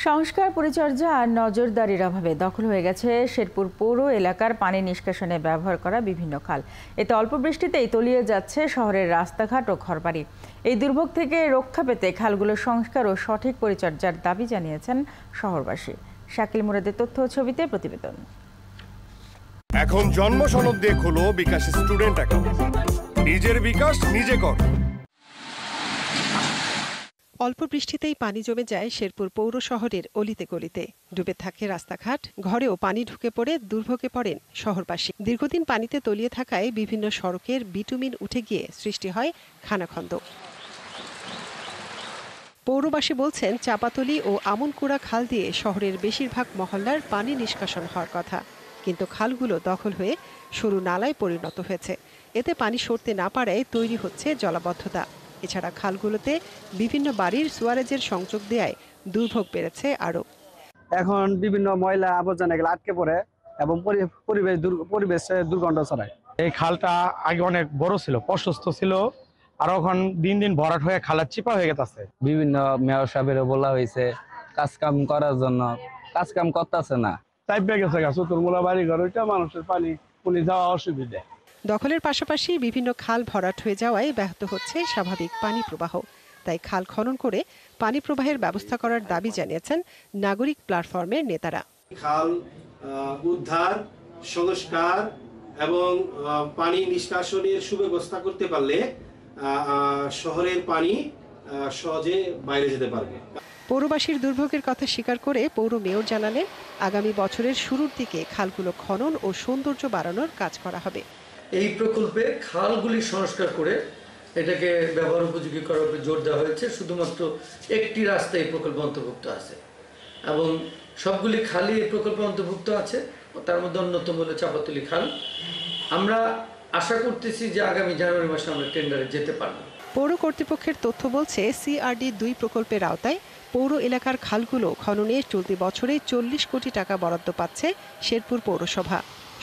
সংস্কার পরিচর্যা আর নজরদারির অভাবে দখল হয়ে গেছে শেরপুর পৌর এলাকার পানি নিষ্কাশনে ব্যবহার করা বিভিন্ন খাল। এতে অল্প বৃষ্টিতেই তলিয়ে যাচ্ছে শহরের রাস্তাঘাট ও ঘরবাড়ি। এই দুর্ভোগ থেকে রক্ষা পেতে খালগুলোর সংস্কার ও সঠিক পরিচর্যার দাবি জানিয়েছেন শহরবাসী। শাকিল মুরাদের তথ্য ও ছবিতে প্রতিবেদন। এখন জন্ম সনদ দিয়ে খোলো বিকাশ স্টুডেন্ট অ্যাকাউন্ট। নিজের বিকাশ নিজে কর। অল্প বৃষ্টিতেই পানি জমে যায় শেরপুর পৌর শহরের অলিতে গলিতে। ডুবে থাকে রাস্তাঘাট, ঘরেও পানি ঢুকে পড়ে দুর্ভোগে পড়েন শহরবাসী। দীর্ঘদিন পানিতে তলিয়ে থাকায় বিভিন্ন সড়কের বিটুমিন উঠে গিয়ে সৃষ্টি হয় খানাখন্দ। পৌরবাসী বলছেন, চাপাতলি ও আমনকুড়া খাল দিয়ে শহরের বেশিরভাগ মহল্লার পানি নিষ্কাশন হওয়ার কথা, কিন্তু খালগুলো দখল হয়ে সরু নালায় পরিণত হয়েছে। এতে পানি সরতে না পারায় তৈরি হচ্ছে জলাবদ্ধতা। এছাড়া খালগুলোতে বিভিন্ন বাড়ির সুয়ারেজের সংযোগ দেওয়ায় দুর্ভোগ বেড়েছে আরো। এখন বিভিন্ন ময়লা আবর্জনা এগুলো আটকে পড়ে এবং পরিবেশে দুর্গন্ধ ছড়ায়। এই খালটা আগে অনেক বড় ছিল, প্রশস্ত ছিল, আর এখন দিন দিন ভরাট হয়ে খালের চিপা হয়ে গেছে। বিভিন্ন মেয়র সাহেবেরও বলা হয়েছে কাজ কাম করার জন্য, কাজ কাম করতেছে না। টাইপে গেছে চতুর্মূলা বাড়ি ঘর, ওইটা মানুষের পানি যাওয়া অসুবিধা। দখলের পাশাপাশি বিভিন্ন খাল ভরাট হয়ে যাওয়ায় ব্যাহত হচ্ছে স্বাভাবিক পানি প্রবাহ। তাই খাল খনন করে পানি প্রবাহের ব্যবস্থা করার দাবি জানিয়েছেন নাগরিক প্ল্যাটফর্মের নেতারা। খাল উদ্ধার, সংস্কার এবং পানি নিষ্কাশনের সুব্যবস্থা করতে পারলে শহরের পানি সহজে বাইরে যেতে পারবে। পৌরবাসীর দুর্ভোগের কথা স্বীকার করে পৌর মেয়র জানালেন, আগামী বছরের শুরুর দিকে খালগুলো খনন ও সৌন্দর্য বাড়ানোর কাজ করা হবে। এই প্রকল্পে খালগুলি সংস্কার করে এটাকে ব্যবহার উপযোগী করার উপর জোর দেওয়া হয়েছে। শুধুমাত্র একটি রাস্তা এই প্রকল্পে অন্তর্ভুক্ত আছে এবং সবগুলি খালই এই প্রকল্পে অন্তর্ভুক্ত আছে। তার মধ্যে অন্যতম হলো চাপাতলি খাল। আমরা আশা করতেছি যে আগামী জানুয়ারি মাসে আমরা টেন্ডারে যেতে পারব। পৌর কর্তৃপক্ষের তথ্য বলছে, CRD-2 প্রকল্পের আওতায় পৌর এলাকার খালগুলো খননে চলতি বছরে 40 কোটি টাকা বরাদ্দ পাচ্ছে শেরপুর পৌরসভা।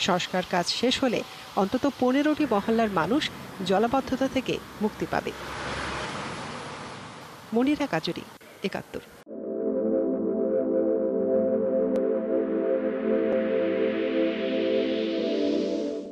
সংস্কার কাজ শেষ হলে অন্তত 15টি মহল্লার মানুষ জলাবদ্ধতা থেকে মুক্তি পাবে। মনিরা কাজুরি, ৭১।